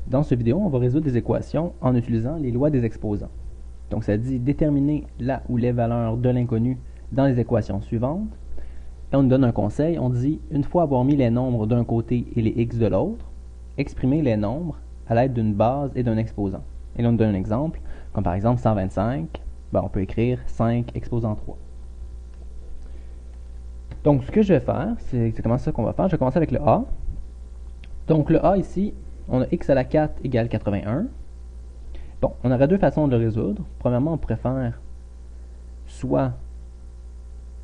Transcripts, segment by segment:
Dans cette vidéo, on va résoudre des équations en utilisant les lois des exposants. Donc ça dit déterminer la ou les valeurs de l'inconnu dans les équations suivantes. Et on nous donne un conseil, on dit une fois avoir mis les nombres d'un côté et les x de l'autre, exprimer les nombres à l'aide d'une base et d'un exposant. Et là on nous donne un exemple, comme par exemple 125, on peut écrire 5 exposant 3. Donc ce que je vais faire, c'est exactement ça qu'on va faire. Je vais commencer avec le A. Donc le A ici, on a x à la 4 égale 81. Bon, on aurait deux façons de le résoudre. Premièrement, on pourrait faire soit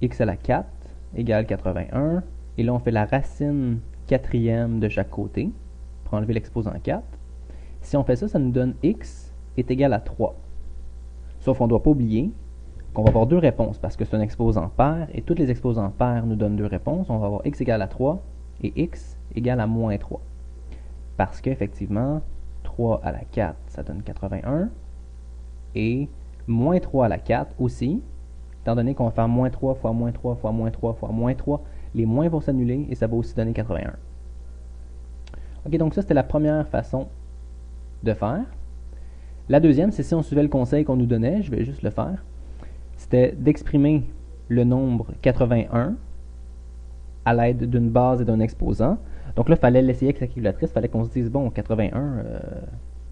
x à la 4 égale 81, et là on fait la racine quatrième de chaque côté, pour enlever l'exposant 4. Si on fait ça, ça nous donne x est égal à 3. Sauf qu'on ne doit pas oublier qu'on va avoir deux réponses, parce que c'est un exposant pair, et tous les exposants pairs nous donnent deux réponses. On va avoir x égale à 3 et x égale à moins 3. Parce qu'effectivement, 3 à la 4, ça donne 81. Et moins 3 à la 4 aussi, étant donné qu'on va faire moins 3 fois moins 3 fois moins 3 fois moins 3, les moins vont s'annuler et ça va aussi donner 81. Ok, donc ça c'était la première façon de faire. La deuxième, c'est si on suivait le conseil qu'on nous donnait, je vais juste le faire, c'était d'exprimer le nombre 81 à l'aide d'une base et d'un exposant. Donc là, il fallait l'essayer avec sa calculatrice, il fallait qu'on se dise, bon, 81,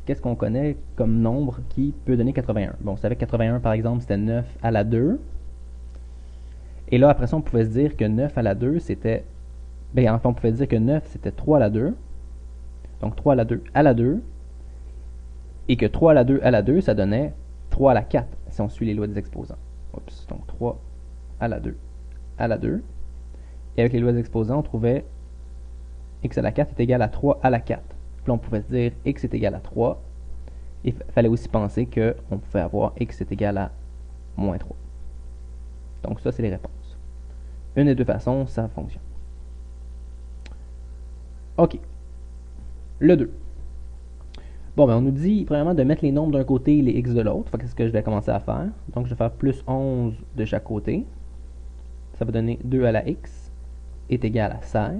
qu'est-ce qu'on connaît comme nombre qui peut donner 81? Bon, on savait que 81, par exemple, c'était 9 à la 2. Et là, après ça, on pouvait se dire que 9 à la 2, c'était... enfin, on pouvait dire que 9, c'était 3 à la 2. Donc, 3 à la 2 à la 2. Et que 3 à la 2 à la 2, ça donnait 3 à la 4, si on suit les lois des exposants. Oups, donc 3 à la 2 à la 2. Et avec les lois des exposants, on trouvait x à la 4 est égal à 3 à la 4. Puis là, on pouvait se dire x est égal à 3. Et il fallait aussi penser qu'on pouvait avoir x est égal à moins 3. Donc ça, c'est les réponses. Une des deux façons, ça fonctionne. OK. Le 2. Bon, on nous dit, premièrement, de mettre les nombres d'un côté et les x de l'autre. C'est ce que je vais commencer à faire. Donc, je vais faire plus 11 de chaque côté. Ça va donner 2 à la x est égal à 16.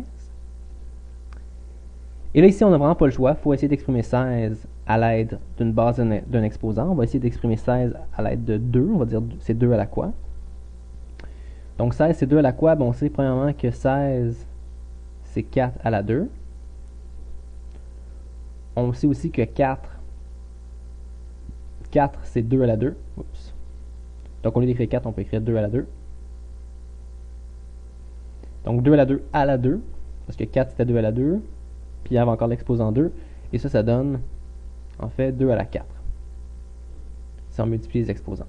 Et là, ici, on n'a vraiment pas le choix. Il faut essayer d'exprimer 16 à l'aide d'une base d'un exposant. On va essayer d'exprimer 16 à l'aide de 2. On va dire c'est 2 à la quoi. Donc 16, c'est 2 à la quoi? On sait premièrement que 16, c'est 4 à la 2. On sait aussi que 4, c'est 2 à la 2. Oups. Donc au lieu d'écrire 4, on peut écrire 2 à la 2. Donc 2 à la 2 à la 2. Parce que 4, c'était 2 à la 2. Puis il y avait encore l'exposant 2. Et ça donne, en fait, 2 à la 4. Si on multiplie les exposants.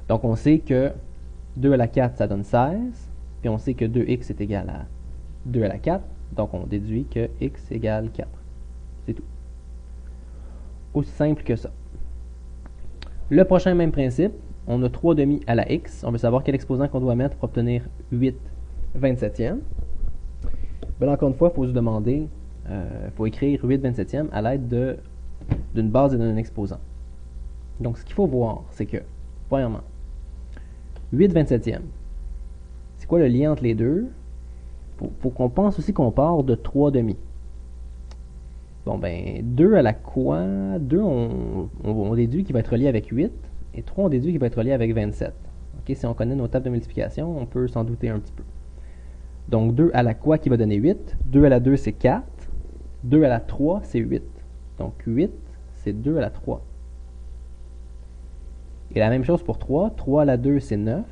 Donc on sait que 2 à la 4, ça donne 16. Puis on sait que 2x est égal à 2 à la 4. Donc on déduit que x égale 4. C'est tout. Aussi simple que ça. Le prochain, même principe. On a 3 demi à la x. On veut savoir quel exposant qu'on doit mettre pour obtenir 8 27e. Là, encore une fois, il faut se demander, il faut écrire 8 27e à l'aide d'une base et d'un exposant. Donc, ce qu'il faut voir, c'est que, premièrement, 8 27e, c'est quoi le lien entre les deux? Faut qu'on pense aussi qu'on part de 3 demi. Bon, 2 à la quoi? 2, on déduit qu'il va être relié avec 8, et 3, on déduit qu'il va être relié avec 27. Okay, si on connaît nos tables de multiplication, on peut s'en douter un petit peu. Donc, 2 à la quoi qui va donner 8? 2 à la 2, c'est 4. 2 à la 3, c'est 8. Donc, 8, c'est 2 à la 3. Et la même chose pour 3. 3 à la 2, c'est 9.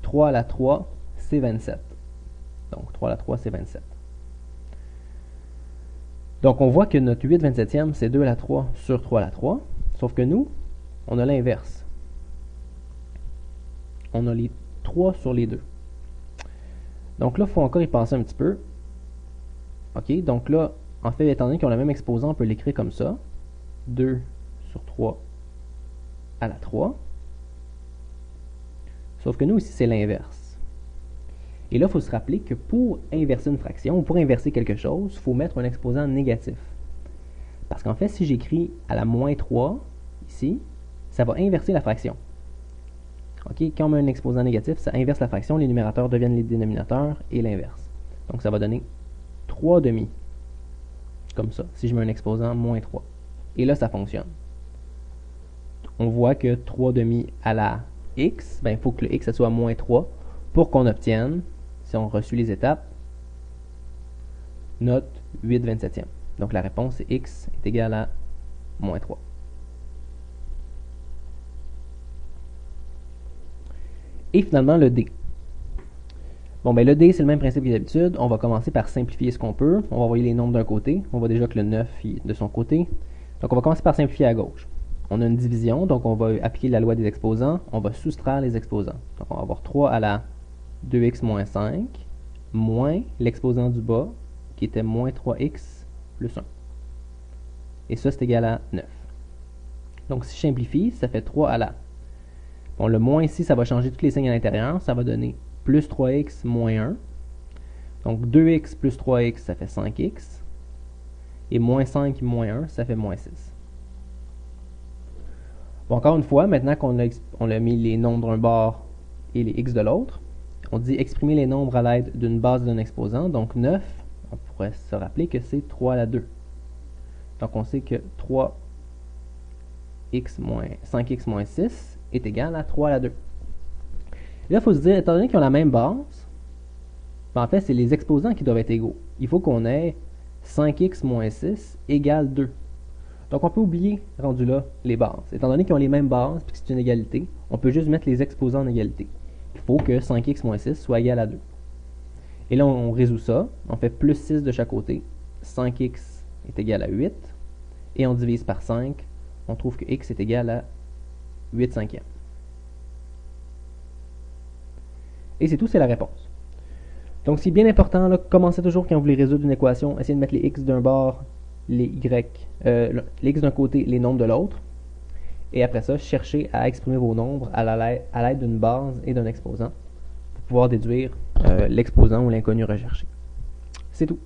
3 à la 3, c'est 27. Donc, 3 à la 3, c'est 27. Donc, on voit que notre 8 27e, c'est 2 à la 3 sur 3 à la 3. Sauf que nous, on a l'inverse. On a les 3 sur les 2. Donc là, il faut encore y penser un petit peu. OK, donc là, en fait, étant donné qu'ils ont le même exposant, on peut l'écrire comme ça. 2 sur 3 à la 3. Sauf que nous, ici, c'est l'inverse. Et là, il faut se rappeler que pour inverser une fraction, ou pour inverser quelque chose, il faut mettre un exposant négatif. Parce qu'en fait, si j'écris à la moins 3, ici, ça va inverser la fraction. OK, quand on met un exposant négatif, ça inverse la fraction, les numérateurs deviennent les dénominateurs, et l'inverse. Donc ça va donner 3 demi. Comme ça, si je mets un exposant moins 3. Et là, ça fonctionne. On voit que 3 demi à la x, ben, il faut que le x soit moins 3 pour qu'on obtienne, si on reçut les étapes, notre 8/27e. Donc la réponse est x est égal à moins 3. Et finalement, le d. Bon, ben le d, c'est le même principe que d'habitude. On va commencer par simplifier ce qu'on peut. On va envoyer les nombres d'un côté. On voit déjà que le 9 est de son côté. Donc on va commencer par simplifier à gauche. On a une division, donc on va appliquer la loi des exposants. On va soustraire les exposants. Donc on va avoir 3 à la 2x moins 5, moins l'exposant du bas, qui était moins 3x plus 1. Et ça, c'est égal à 9. Donc si je simplifie, ça fait 3 à la... Bon, le moins ici, ça va changer tous les signes à l'intérieur. Ça va donner plus 3x moins 1. Donc 2x plus 3x, ça fait 5x. Et moins 5 moins 1, ça fait moins 6. Bon, encore une fois, maintenant qu'on a mis les nombres d'un bord et les x de l'autre, on dit exprimer les nombres à l'aide d'une base d'un exposant. Donc 9, on pourrait se rappeler que c'est 3 à la 2. Donc on sait que 5x moins 6 est égal à 3 à la 2. Là, il faut se dire, étant donné qu'ils ont la même base, ben en fait, c'est les exposants qui doivent être égaux. Il faut qu'on ait 5x moins 6 égale 2. Donc on peut oublier, rendu là, les bases. Étant donné qu'ils ont les mêmes bases et que c'est une égalité, on peut juste mettre les exposants en égalité. Il faut que 5x moins 6 soit égal à 2. Et là, on résout ça. On fait plus 6 de chaque côté. 5x est égal à 8. Et on divise par 5. On trouve que x est égal à 8 cinquièmes. Et c'est tout, c'est la réponse. Donc c'est bien important, là, commencez toujours quand vous voulez résoudre une équation, essayez de mettre les x d'un bord, les x d'un côté, les nombres de l'autre. Et après ça, cherchez à exprimer vos nombres à l'aide d'une base et d'un exposant pour pouvoir déduire l'exposant ou l'inconnu recherché. C'est tout.